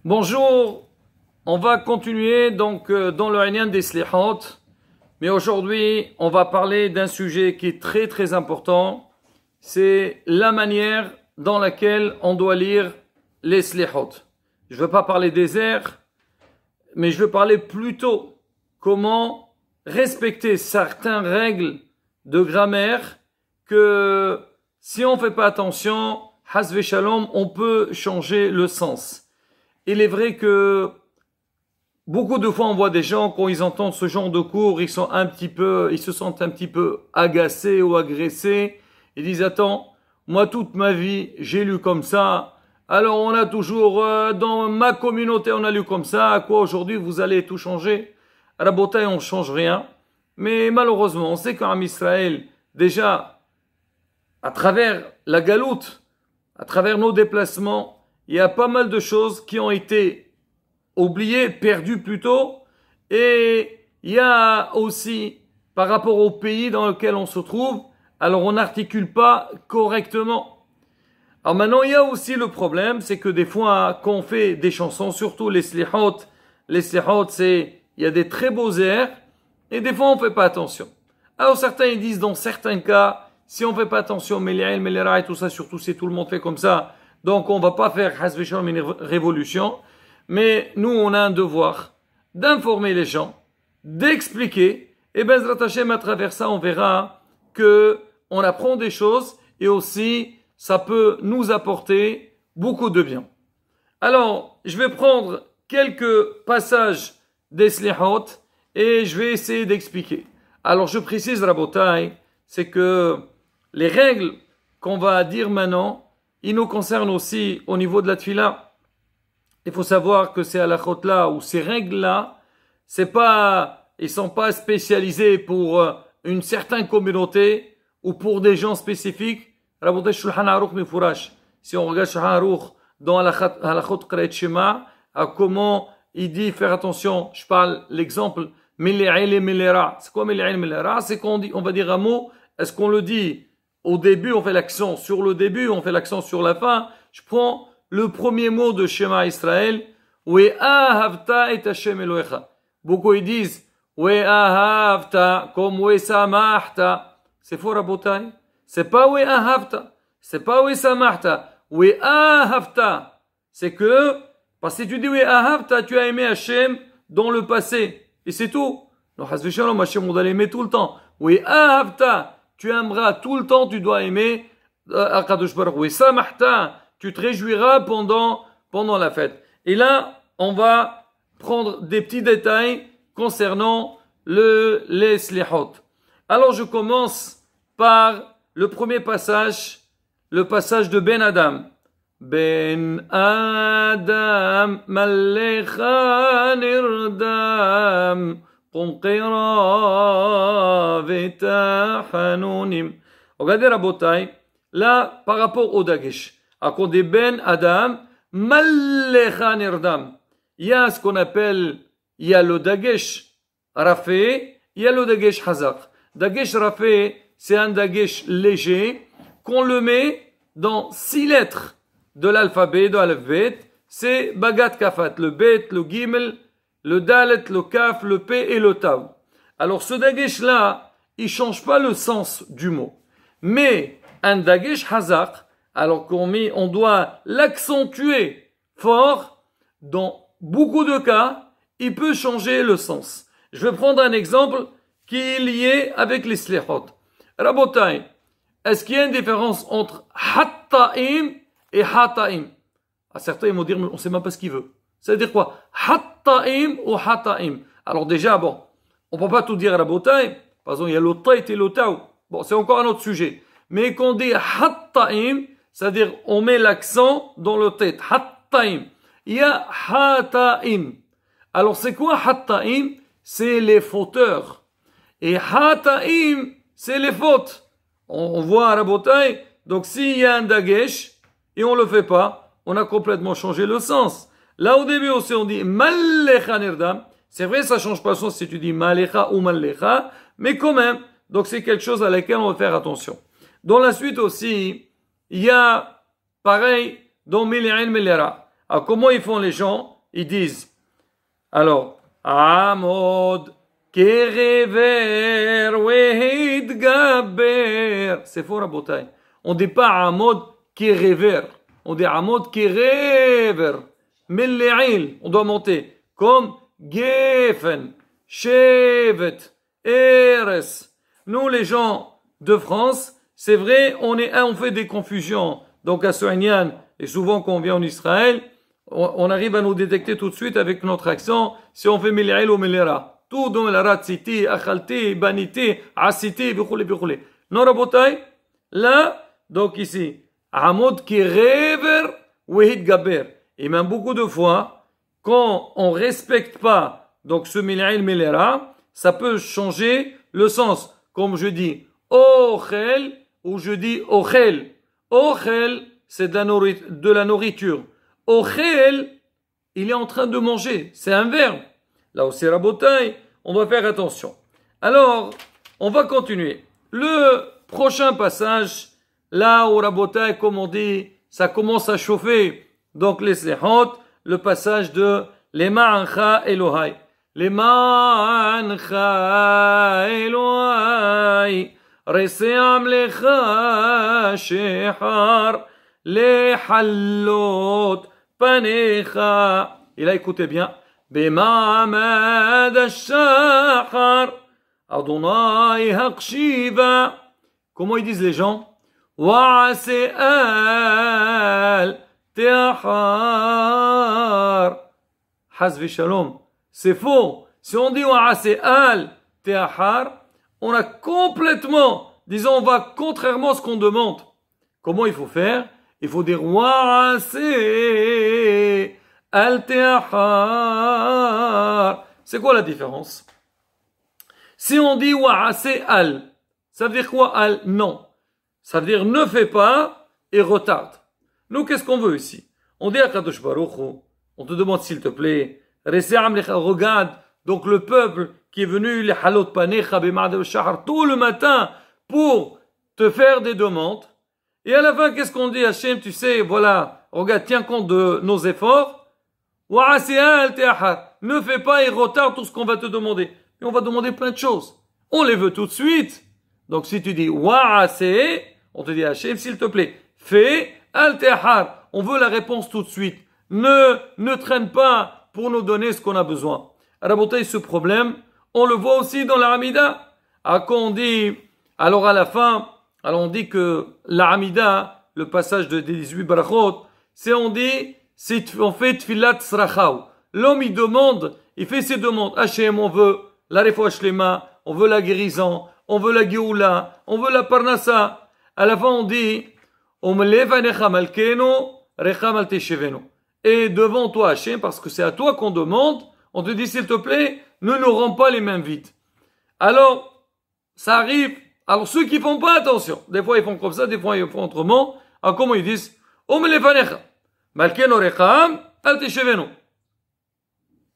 Bonjour, on va continuer donc dans le Inyan des Slihot, mais aujourd'hui on va parler d'un sujet qui est très très important, c'est la manière dans laquelle on doit lire les Slihot. Je ne veux pas parler des airs, mais je veux parler plutôt comment respecter certaines règles de grammaire que si on ne fait pas attention, Hasve Shalom, on peut changer le sens. Il est vrai que beaucoup de fois on voit des gens, quand ils entendent ce genre de cours, ils se sentent un petit peu agacés ou agressés. Ils disent, attends, moi toute ma vie, j'ai lu comme ça. Alors on a toujours, dans ma communauté, on a lu comme ça. À quoi aujourd'hui vous allez tout changer? À la bataille, on ne change rien. Mais malheureusement, on sait qu'en Israël, déjà, à travers la galoute, à travers nos déplacements, il y a pas mal de choses qui ont été oubliées, perdues plutôt. Et il y a aussi, par rapport au pays dans lequel on se trouve, alors on n'articule pas correctement. Alors maintenant, il y a aussi le problème, c'est que des fois, quand on fait des chansons, surtout les slihot, c'est, il y a des très beaux airs, et des fois, on fait pas attention. Alors certains, ils disent, dans certains cas, si on fait pas attention, Meli'il, Melera et tout ça, surtout si tout le monde fait comme ça, donc on va pas faire Hasve Shalom une révolution, mais nous, on a un devoir d'informer les gens, d'expliquer, et Bezrat Hashem, à travers ça, on verra que on apprend des choses, et aussi, ça peut nous apporter beaucoup de bien. Alors, je vais prendre quelques passages des Slihot et je vais essayer d'expliquer. Alors, je précise, Rabotai, c'est que les règles qu'on va dire maintenant, ils nous concernent aussi au niveau de la Tfila. Il faut savoir que ces halachot-là ou ces règles-là, ils sont pas spécialisés pour une certaine communauté ou pour des gens spécifiques. Rabotai Shulchan Aruch Mifurash. Si on regarde Shulchan Aruch dans Halachot Qeret Shema, à comment il dit faire attention, je parle l'exemple Meli'il et Melera. C'est quoi Meli'il et Melera? C'est qu'on dit, on va dire un mot, est-ce qu'on le dit au début, on fait l'accent sur le début, on fait l'accent sur la fin. Je prends le premier mot de Shema Israël, We'ahavta et Hashem Elohecha. Beaucoup ils disent We'ahavta comme We'samachta. C'est faux, Rabotai. C'est pas We'ahavta. C'est pas We'samachta. We'ahavta. C'est que, parce que si tu dis We'ahavta, tu as aimé Hashem dans le passé. Et c'est tout. Non, Hasve Shalom, Hashem, on doit l'aimer tout le temps. We'ahavta. Tu aimeras tout le temps, tu dois aimer Akadosh Baruch Hu. Samahta, tu te réjouiras pendant la fête. Et là, on va prendre des petits détails concernant les slihot. Alors, je commence par le premier passage, le passage de Ben Adam. Ben Adam, Malecha Nirdam. Regardez Rabotai, là par rapport au Dagesh, à cause des Ben Adam, Mallecha Nirdam. Il y a ce qu'on appelle, il y a le Dagesh Rafé, il y a le Dagesh Hazak. Dagesh Rafé, c'est un Dagesh léger qu'on le met dans 6 lettres de l'alphabet, de l'alphabet. C'est Bagat Kafat, le Bet, le Gimel, le Dalet, le Kaf, le P et le Tav. Alors ce Dagesh-là, il change pas le sens du mot. Mais un Dagesh Hazak, alors on doit l'accentuer fort, dans beaucoup de cas, il peut changer le sens. Je vais prendre un exemple qui est lié avec les Slihot. Rabotai, est-ce qu'il y a une différence entre Hatta'im et Hata'im? Certains vont dire, mais on ne sait même pas ce qu'il veut. Ça veut dire quoi? Hatta'im ou Hata'im. Alors déjà, bon, on ne peut pas tout dire à la bataille. Par exemple, il y a le Tait et le Tau. Bon, c'est encore un autre sujet. Mais quand on dit Hatta'im, c'est-à-dire on met l'accent dans le Tait. Hatta'im. Il y a Hata'im. Alors c'est quoi Hatta'im? C'est les fauteurs. Et Hata'im, c'est les fautes. On voit à la bataille. Donc s'il y a un Dagesh et on ne le fait pas, on a complètement changé le sens. Là, au début aussi, on dit Mallecha Nirdam. C'est vrai, ça change pas le sens si tu dis Malecha ou Mallecha, mais quand même. Donc, c'est quelque chose à laquelle on va faire attention. Dans la suite aussi, il y a, pareil, dans Meli'il Melera. Alors, comment ils font les gens? ils disent, alors, Amod kerever wehid gaber. C'est faux, Rabotai. On dit pas Amod kerever. On dit Amod kerever. Melle'il. On doit monter. Comme Gefen, Shevet, Eres. Nous, les gens de France, c'est vrai, on fait des confusions. Donc, à Soignan, et souvent quand on vient en Israël, on arrive à nous détecter tout de suite avec notre accent si on fait Melle'il ou Melera. Tout dans la Ratziti, Achalti, Baniti, Asiti, Bichouli, Bichouli. Non, Rabotai, là, donc ici, Amod qui rever, Wehid Gaber. Et même beaucoup de fois, quand on respecte pas, donc ce Melle'il, Melera, ça peut changer le sens. Comme je dis, Ochel, ou je dis Ochel. Ochel, c'est de la nourriture. Ochel, il est en train de manger. C'est un verbe. Là aussi, Rabotai, on doit faire attention. Alors, on va continuer. Le prochain passage, là où Rabotai, comme on dit, ça commence à chauffer. Donc, les Slihot, le passage de Lema'ancha Elohai. Lema'ancha Elohai. Rese'am lecha shehar. Lehallot. Panecha. Et là, écoutez bien. Bema'amad al-shahar. Adonai haqshiva. Comment ils disent les gens? Wa'ase'al te'ahar. Hazvi shalom. C'est faux. Si on dit wa'ase'al te'ahar, on a complètement, disons, on va contrairement à ce qu'on demande. Comment il faut faire? Il faut dire wa'ase al-te'ahar. C'est quoi la différence? Si on dit wa'ase al, ça veut dire quoi al? Non. Ça veut dire ne fais pas et retarde. Nous, qu'est-ce qu'on veut ici? On dit à Kadosh Baruch Hu, on te demande s'il te plaît, regarde, donc le peuple qui est venu, les halot panecha b'ma'ad al-shahar, tout le matin pour te faire des demandes. Et à la fin, qu'est-ce qu'on dit? Hachem, tu sais, voilà, regarde, tiens compte de nos efforts. Ne fais pas et retarde tout ce qu'on va te demander. Et on va demander plein de choses. On les veut tout de suite. Donc si tu dis wa'ase, on te dit Hachem, s'il te plaît, fais al-tehar. On veut la réponse tout de suite. Ne traîne pas pour nous donner ce qu'on a besoin. Rabotai, ce problème, on le voit aussi dans la Hamida. Quand on dit, alors à la fin, alors on dit que la Hamida, le passage des 18 brachot, c'est on dit, on fait tfilat srachaw. L'homme, il demande, il fait ses demandes. Hachem, on veut la refoua shlema, on veut la guérison, on veut la geoula, on veut la parnassa. À la fin, on dit, et devant toi, Hachem, parce que c'est à toi qu'on demande, on te dit, s'il te plaît, ne nous rends pas les mains vides. Alors, ça arrive. Alors, ceux qui font pas attention, des fois ils font comme ça, des fois ils font autrement. Alors, comment ils disent?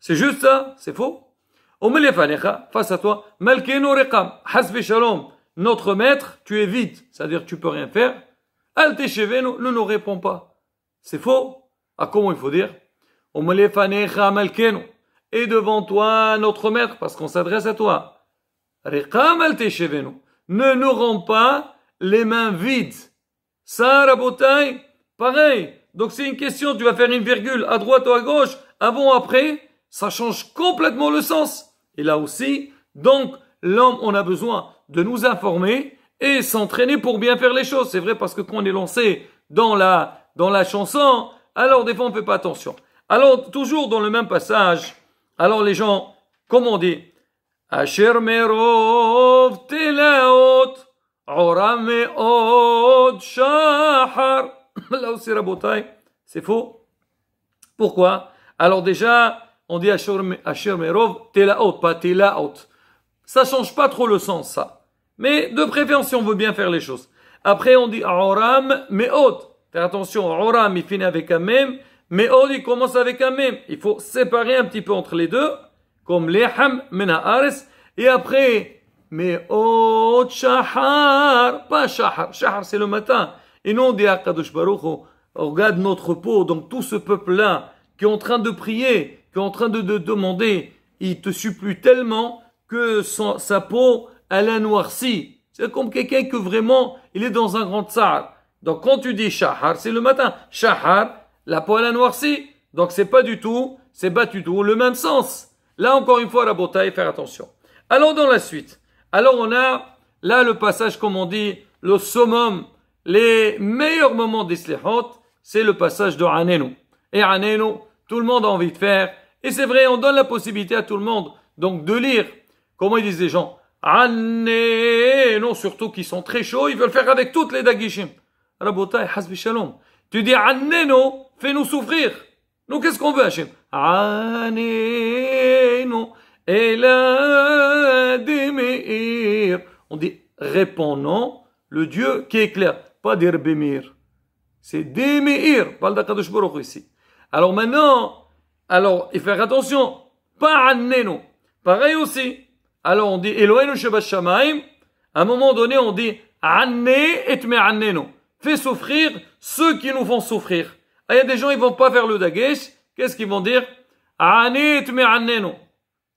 C'est juste ça? C'est faux? Face à toi, notre maître, tu es vide, c'est-à-dire tu peux rien faire. Ne nous réponds pas. C'est faux? Ah, comment il faut dire? Et devant toi, notre maître, parce qu'on s'adresse à toi. Ne nous rends pas les mains vides. Ça, Rabotai, pareil. Donc c'est une question, tu vas faire une virgule à droite ou à gauche, avant, après, ça change complètement le sens. Et là aussi, donc, l'homme, on a besoin de nous informer et s'entraîner pour bien faire les choses. C'est vrai parce que quand on est lancé dans la chanson, alors des fois on fait pas attention. Alors, toujours dans le même passage, alors les gens, comme on dit, Asher merov telaot, oram meod shahar. Là aussi, Rabotai, c'est faux. Pourquoi? Alors déjà, on dit Asher merov telaot, pas telaot. Ça change pas trop le sens, ça. Mais de préférence, si on veut bien faire les choses. Après, on dit oram meod. Faire attention, oram, il finit avec un même. Meod, il commence avec un même. Il faut séparer un petit peu entre les deux. Comme leham menaares, et après, me'ot shahar, pas shahar, shahar c'est le matin. Et non, on dit à Kadosh Baruch Hu, regarde notre peau, donc tout ce peuple-là, qui est en train de prier, qui est en train de demander, il te supplie tellement que sa peau, elle a noirci. C'est comme quelqu'un que vraiment, il est dans un grand tsar. Donc quand tu dis shahar, c'est le matin. Shahar, la peau, elle a noirci. Donc c'est pas du tout le même sens. Là encore une fois, la bataille, faire attention. Alors dans la suite, alors on a là le passage, comme on dit, le summum, les meilleurs moments des slihot, c'est le passage de Anenu. Et Anenu, tout le monde a envie de faire. Et c'est vrai, on donne la possibilité à tout le monde donc de lire. Comment ils disent les gens? Anenu, surtout qui sont très chauds, ils veulent faire avec toutes les dagishim. Rabotai, hasbi shalom. Tu dis Anenu, fais-nous souffrir. Nous, qu'est-ce qu'on veut, Hachem? Anenu, ela demeir. On dit, répondons le Dieu qui est clair. Pas dire Bémir. C'est Demeir. Parle d'Akadosh Baruch Hu ici. Alors maintenant, il faut faire attention. Pas Annenu. Pareil aussi. Alors on dit Eloheinu Shebashamayim. À un moment donné, on dit Anne et Me'annenu. Fais souffrir ceux qui nous font souffrir. Il y a des gens, ils vont pas faire le dagesh. Qu'est-ce qu'ils vont dire? Anne et Me'annenu.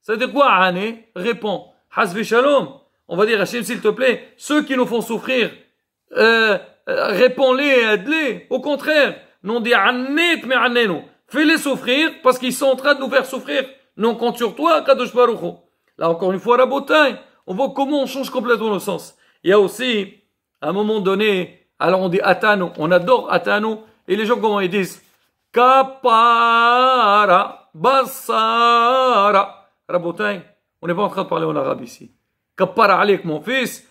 Ça veut dire quoi, Anne? Réponds. Hasvi Shalom. On va dire, Hachem, s'il te plaît, ceux qui nous font souffrir, réponds-les et aide-les. Au contraire, nous on dit Annet mais Annenu. Fais-les souffrir parce qu'ils sont en train de nous faire souffrir. Nous on compte sur toi, Kadosh Baruch Hu. Là encore une fois, Rabotai, on voit comment on change complètement le sens. Il y a aussi, à un moment donné, alors on dit Atanu, on adore Atanu, et les gens comment ils disent? Kapara, Basara. Rabotai, on n'est pas en train de parler en arabe ici. Kappara avec mon fils.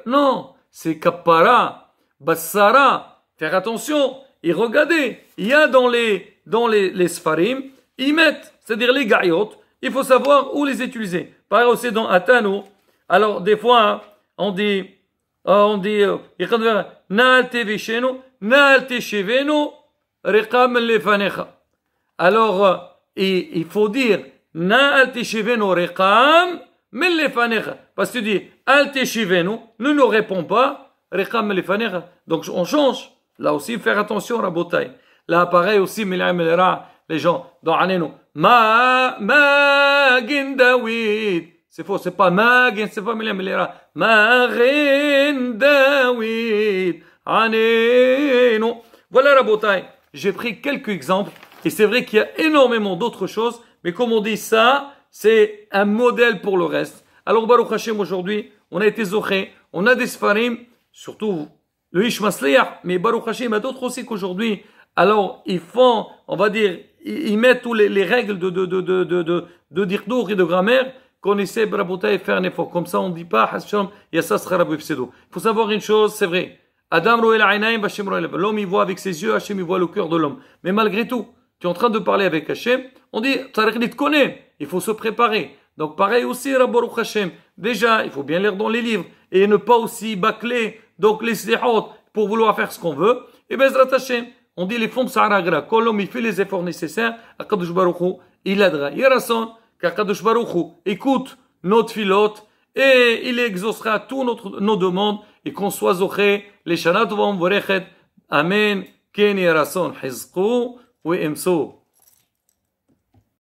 Non, c'est Kappara, Bassara. Faire attention. Et regardez, il y a dans les Sfarim, ils mettent, c'est-à-dire les gaïot, il faut savoir où les utiliser. Pareil aussi dans Atanu. Alors, des fois, on dit, Na'al tevishenu, Na'al teshivenu, Reqam lefanecha. Alors, il faut dire, Na'al teshivenu, Reqam lefanecha. Parce que tu dis, Al teshivenu, ne nous réponds pas, Reqam lefanecha. Donc, on change. Là aussi, faire attention, Rabotai. Là, pareil aussi, les gens, dans Anenu, Magin David. C'est faux, c'est pas Magin, c'est pas Melera. Magin David. Anenu. Voilà, Rabotai. J'ai pris quelques exemples, et c'est vrai qu'il y a énormément d'autres choses, mais comme on dit ça, c'est un modèle pour le reste. Alors, Baruch Hashem, aujourd'hui, on a été zoché, on a des Sfarim, surtout le Ish Masliach, mais Baruch Hashem, il y a d'autres aussi qu'aujourd'hui, alors ils font, on va dire, ils mettent tous les règles de dirdour et de grammaire, qu'on essaie, Rabotai, faire un effort. Comme ça, on ne dit pas, Hashem, Yassa Skharabu Ifsedo. Il faut savoir une chose, c'est vrai. Adam Roel Ainaim, Hashem Roel. L'homme, il voit avec ses yeux, Hashem, il voit le cœur de l'homme. Mais malgré tout, tu es en train de parler avec Hashem, on dit, Tariq te connaît, il faut se préparer. Donc, pareil aussi, Baruch Hashem. Déjà, il faut bien lire dans les livres, et ne pas aussi bâcler, donc les slihot, pour vouloir faire ce qu'on veut. Et Bezrat Hashem, on dit les fonds de Sahara, quand l'homme, il fait les efforts nécessaires, Akadosh Baruch Hu, il aidera. Yerason, qu'Akadosh Baruch Hu écoute notre filote, et il exaucera toutes nos demandes, et qu'on soit zoché, les shanat vont vorechet. Amen. Ken Yerason, Hizqu, ou Emso.